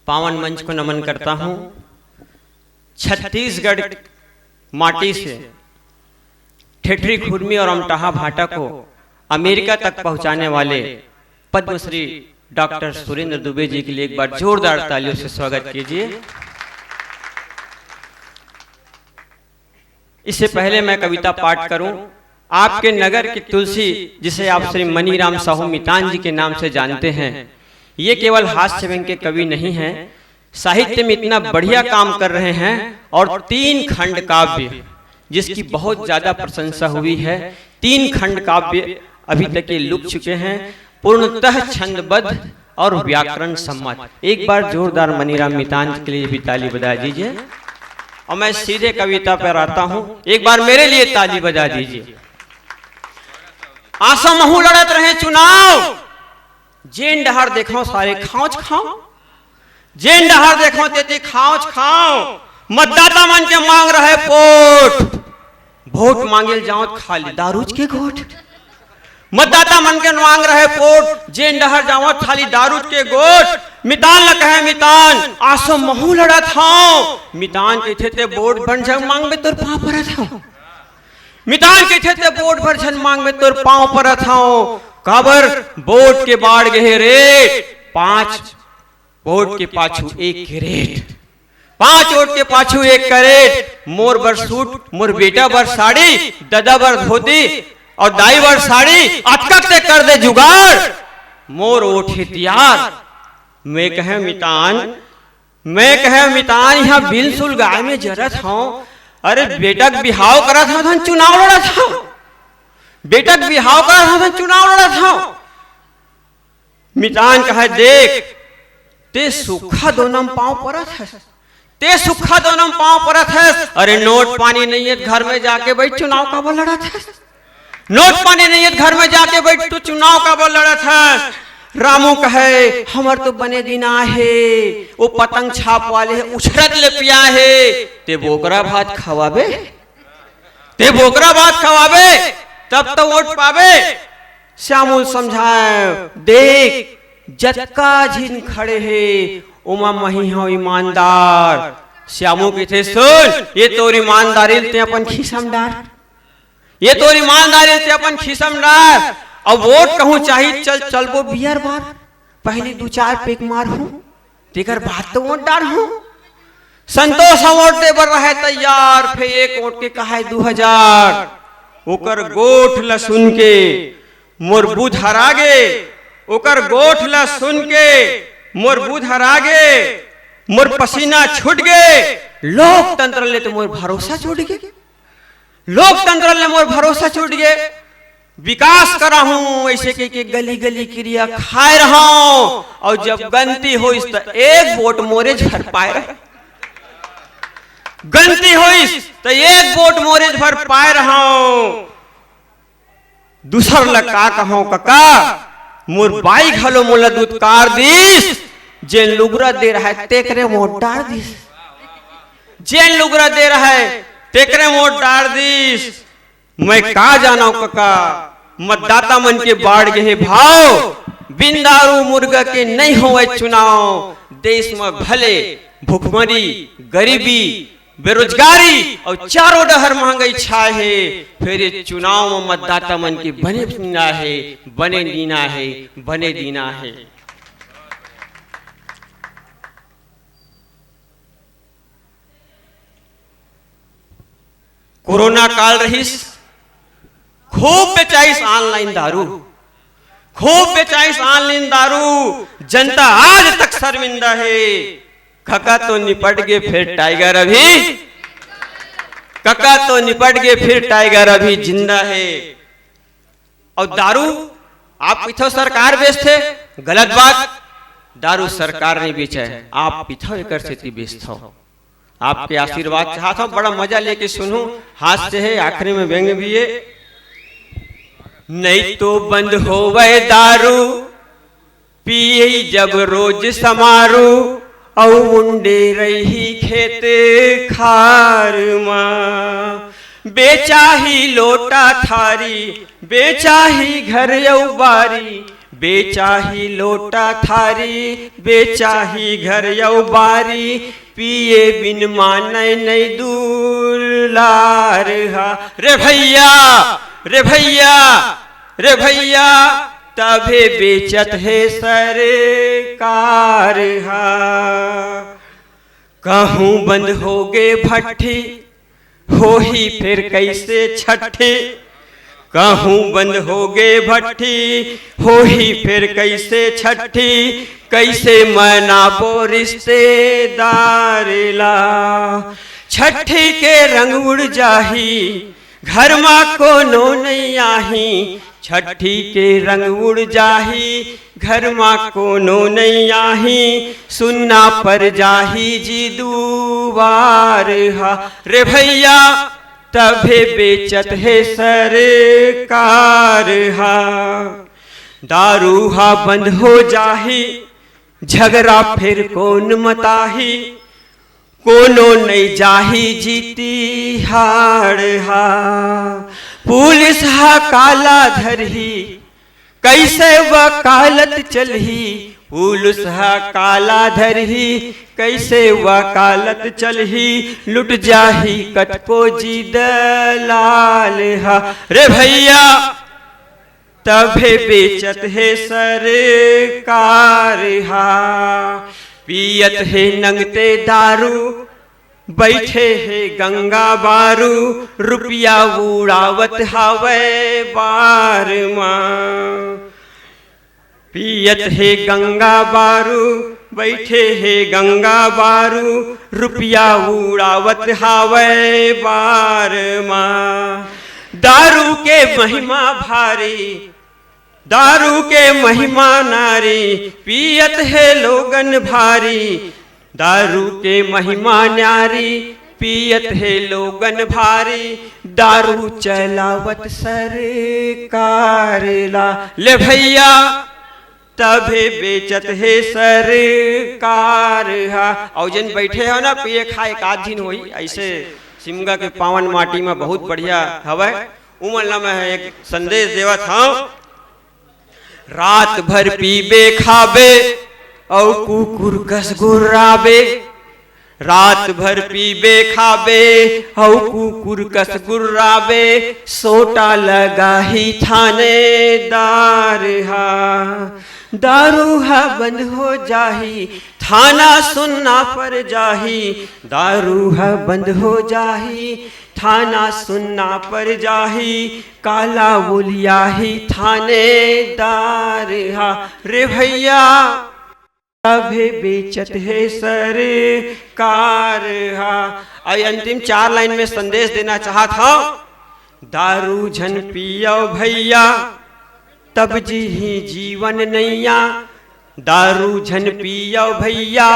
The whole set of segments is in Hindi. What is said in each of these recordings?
पावन मंच को नमन करता हूं। छत्तीसगढ़ माटी से ठेठरी खुरमी और अमटाहा भाटा को अमेरिका तक पहुंचाने वाले पद्मश्री डॉक्टर सुरेंद्र दुबे जी के लिए एक बार जोरदार तालियों से स्वागत कीजिए। इससे पहले मैं कविता पाठ करूं, आपके नगर की तुलसी जिसे आप श्री मनीराम साहू मितान जी के नाम से जानते हैं, ये केवल हास्य व्यंग के कवि नहीं हैं, साहित्य में इतना बढ़िया काम कर रहे हैं और 3 खंड काव्य जिसकी बहुत ज्यादा प्रशंसा हुई है, 3 खंड काव्य अभी तक ये लिख चुके हैं, पूर्णतः छंदबद्ध और व्याकरण सम्मत। एक बार जोरदार मनीराम मितान के लिए भी ताली बजा दीजिए। और मैं सीधे कविता पर आता हूं, एक बार मेरे लिए ताली बजा दीजिए। आशा महू लड़त रहे चुनाव, जेन डहर देखो सारे खाओच खाओ, जेन डहर देखो तेती खाओच खाओ, मतदाता मन के मांग रहे वोट, वोट मांगे जाओ खाली दारूज के घोट। मतदाता मन के मांग रहे वोट, जेन डहर जाओ खाली दारूज के गोट। मितान ल कहे मितान आसो महू लड़त हूं, मितान कहते थे वोट बन जाओ मांग में तोर पांव परत हूं, मितान कहते थे वोट भर झन मांग में तोर पांव परत हूं। काबर वोट के बाढ़ गए रेट, 5 वोट के पाछू 1 कैरेट, 5 वोट के पाछू 1 कैरेट। मोर बर सूट, मोर बेटा बर साड़ी, दादा बर धोती और दाई बर साड़ी, अटकक से कर दे जुगाड़, मोर वोट हथियार। मैं कहे मितान यहाँ बिल सुल गाय में जरत हूं, अरे बेटक बिहाव करा था धन चुनाव लड़ा था, बेटक बिहाव करा था धन चुनाव लड़ा था। मितान कहे देख ते सुखा दोनों पांव परत है, ते सुखा दोनों पांव परत है। अरे नोट पानी नहीं है घर में जाके बैठ चुनाव का बोल लड़ा था, नोट पानी नहीं है घर में जाके बैठ तू चुनाव का बोल लड़ा था। रामू कहे हमर तो बने दिना है, वो पतंग छाप वाले है उछरत ले पिया है, ते बोकरा भात खवाबे, ते बोकरा भात खवाबे तब तो वोट पावे। श्यामुल समझाए देख जतका झिन खड़े है उमा मही हो ईमानदार। श्यामू के थे सुन ये तोर ईमानदारी ते अपन खिसम डार, ये तोर ईमानदारी ते अपन खिसम डार। अब वोट कहूं चाहिए चल चलबो बियर बार, पहले 2-4 पेक मार हूं तेकर बात तो वोट डार हूं। संतोष वोट दे बर रहे तैयार, फिर 1 वोट के कहा 2000, ओकर गोठ ल सुन के मोर बुध हरागे, ओकर गोठ ल सुन के मोर बुध हरागे, मोर पसीना छूट गए, लोकतंत्र ले तो मोर भरोसा छूट गए, लोकतंत्र ले मोर भरोसा छूट गए। विकास करा हूं ऐसे के गली गली क्रिया खाए रहा हूं, और जब गलती हो तो 1 वोट मोरे झर पाए रहे, गलती हो तो 1 वोट मोरे भर पाए रहा हूं। दूसर लगा कहो कका मोर बाई घलो मोला दुत्कार दिस, जेन लुगरा दे रहा है तेकरे वोट डार दिस, जेन लुगरा दे रहा है तेकरे वोट डार दिस। मैं का जाना कका मतदाता मन के बाढ़ गए भाव, बिन दारू मुर्गा के नहीं होवे चुनाव। देश में भले भुखमरी, गरीबी, बेरोजगारी और चारों डहर महंगाई छाए है, फिर ये चुनाव में मतदाता मन के बने दीना है, बने दीना है, बने दीना है। कोरोना काल रहीस, खूब बेचाइस ऑनलाइन दारू, खूब बेचाइस ऑनलाइन दारू, जनता आज तक शर्मिंदा है। कका तो निपट गए फिर टाइगर अभी, कका तो निपट गए फिर टाइगर अभी जिंदा है। और दारू आप पिथो सरकार बेचते, गलत बात, दारू सरकार नहीं बेचा है, आप पिथो एक से बेचते हो। आपके आशीर्वाद चाहता हूं, बड़ा मजा लेके सुनूं, हाथ से है आखिरी में व्यंग भी है। नहीं तो बंद होवे दारू पिए जब रोज समारू, औ मुंडे रही खेत खार माँ, बेचा ही लोटा थारी, बेचा ही घर यौ बारी, बेचाही लोटा थारी, बेचाही घर यौ बारी, पिए बिन मानै नहीं दुलार हा। रे भैया रे भैया रे भैया, तभे बेचत है सरकार हा। कहूँ बंद हो गए भट्ठी, हो ही फिर कैसे छठी। कहूँ बंद हो गए भट्ठी, हो ही फिर कैसे छठी। कैसे मनाबो रिश्तेदार ला, छठी के रंग उड़ जाही, घर माँ कोनो नहीं आही। छठी के रंग उड़ जाही, घर माँ कोनो नहीं आही। सुनना पर जाही जी दुबार हा। रे भैया तभे बेचत है सरकार हा। दारू हा बंद हो जाही, झगड़ा फिर कौन मताही। कोनो नहीं जाही जीती हाड़ हा। पुलिस हा काला धरही, कैसे वकालत चलही। पुलिस हा काला धरही, कैसे वकालत चलही। लुट जाही कटको जी दलाल हा। रे भैया तभे बेचत है सरकार हा। पियत है नंगते दारू, बैठे है गंगा बारू। रुपया उड़ावत हावे बार माँ, पियत है गंगा बारू, बैठे है गंगा बारू। रुपया उड़ावत हावे बार माँ। दारू के महिमा भारी, दारू के महिमा नारी। पियत है लोगन भारी, दारू के महिमा न्यारी। पियत है लोगन भारी, दारू चलावत सरकार ला। ले भैया तभे बेचत है सरकार हा। और जन बैठे हो ना पिए खाए एक आध दिन होई ऐसे सिमगा के पावन माटी में बहुत बढ़िया हवा। उमल में एक संदेश देवा था। रात भर पीबे खाबे और कुकुर कस गुर्राबे। रात भर पीबे खाबे और कुकुर कस गुर्राबे। सोटा लगा ही थानेदार हा। दारू हा बंद हो जाही, थाना सुनना पर जाही। दारू हा बंद हो जाही, थाना सुनना पर जाही। काला बोलिया ही थानेदार हा। रे भैया तभे बेचत है सरकार हा। और अंतिम 4 लाइन में संदेश देना चाहता हूं। दारू झन पियो भैया, तब जी ही जीवन नैया। दारू झन पियो भैया,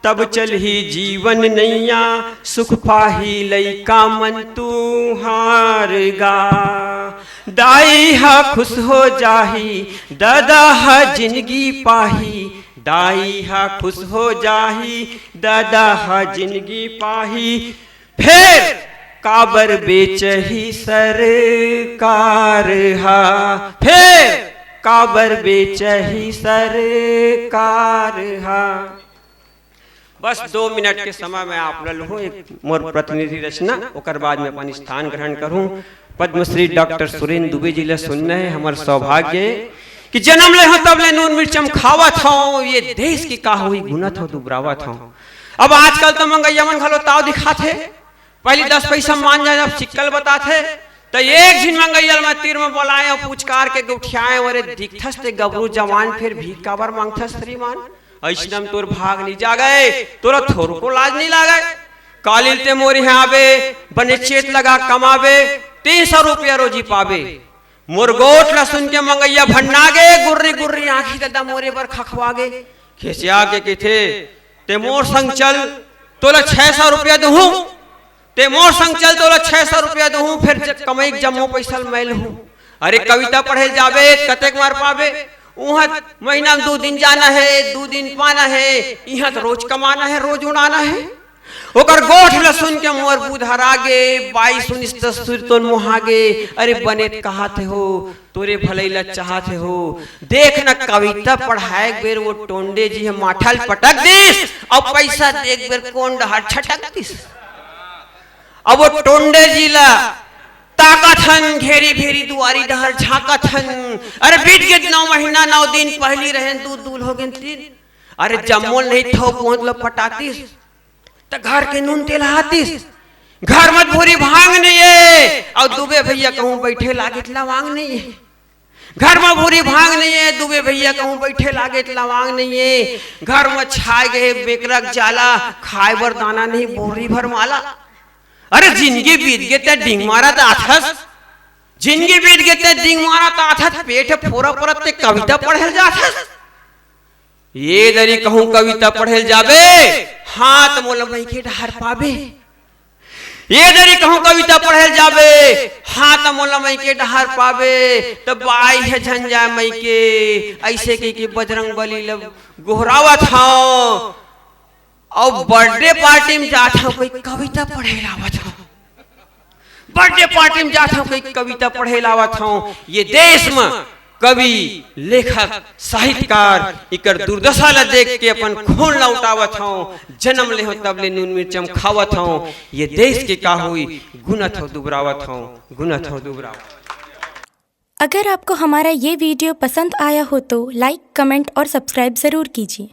तब चल ही जीवन नैया। सुख पाही लइका मन तू हार गा। दाई हा खुश हो जाही, दादा हा जिंदगी पाही। दाई हा खुश हो जाही, दादा हा जिंदगी पाही। फिर काबर बेचही सरकार हा। फिर काबर बेचही सरकार हा। बस 2 मिनट के समय में आप लूँ एक मोर प्रतिनिधि रचना, ओकर बाद में अपन स्थान ग्रहण करूं। पद्मश्री डॉक्टर सुरेंद्र दुबे जी ले सुनने है। हमार सौभाग्य कि जन्म ले तब ले नून मिर्चम खावत हूँ। ये देश की का हुई गुनत हो दुबरावत हूँ। अब आजकल तो मंगैया मन घलो ताव दिखाते। पहले 10 पैसा मान जाए, अब चिक्कल बताते। तो एक झिन मंगैयल में तीर में बोलाए और पूछकार के उठियाए। अरे दिखथस ते गबरू जवान, फिर भी काबर मांगथस श्रीमान। ऐसनम तोर भाग नहीं जा गए, तोरा थोर को लाज नहीं लागे। कालिल ते मोरी है आबे, बने चेत लगा कमावे। 300 रुपया रोजी पावे। मोर गोठ ला सुन के मंगैया भन्नागे। गुर्री गुर्री आंखी दादा मोरे पर खखवागे। खिसिया के किथे ते मोर संग चल, तोला 600 रुपया दूं। ते मोर संग चल, तोला 600 रुपया दूं। फिर कमाई जम्मो पैसा मैल हूँ। अरे कविता पढ़े जाबे, कतेक मार पावे। वहाँ महीना में 2 दिन जाना है, 2 दिन पाना है। यहाँ तो रोज कमाना है, रोज उड़ाना है। ओकर गोठ ल सुन के मोर बुधरा गे 22-19 तस्वीर तो मुहागे। अरे बने कहाते हो तोरे भले ल चाहते हो। देख न कविता पढ़ाए बेर वो टोंडे जी है माठल पटक दिस और पैसा देख बेर कौन डहर छटक दिस। अब वो टोंडे जी ला ताकथन घेरी भेरी दुआरी डहर झाकथन। अरे बीत गए 9 महीना 9 दिन पहली रहे दूध दूल हो गए 3। अरे जम्मोल नहीं थो पहुंच लो पटातीस तो घर के नून तेल हातीस। घर मत भूरी भांग नहीं है और दुबे भैया कहूँ बैठे लागे लवांग नहीं है। घर में भूरी भांग नहीं है दुबे भैया कहूँ बैठे लागे लवांग नहीं है। घर में छाए गए बेकरक जाला खाए बर दाना नहीं बोरी भर माला। अरे जिंदगी बीत गए ते डिंग मारा तो आथस। जिंदगी बीत गए ते डिंग मारा तो आथस। पेट फोरा परत ते कविता पढ़ल जाथस। ये दरी कहूँ कविता पढ़ल जाबे हाथ मोल मई के डहर पाबे। ये दरी कहूँ कविता पढ़ल जाबे हाथ मोल मई के डहर पाबे। तो बाई है झंझा मई के ऐसे के बजरंग बली लब गोहरावत हूँ और बर्थडे पार्टी में जाता हूँ कोई कविता पढ़े लावत हूँ। बर्थडे पार्टी में जाता हूँ कोई कविता पढ़े लावत हूँ। ये देश में कवि लेखक साहित्यकार इकर दुर्दशा ला देख के अपन खून लौटावत हूँ। जन्म ले हो तब ले नून मिर्चम खावत हूँ। ये देश के का हुई गुनत हो दुबरावत हूँ गुनत हो दुबरावत। अगर आपको हमारा ये वीडियो पसंद आया हो तो लाइक कमेंट और सब्सक्राइब ज़रूर कीजिए।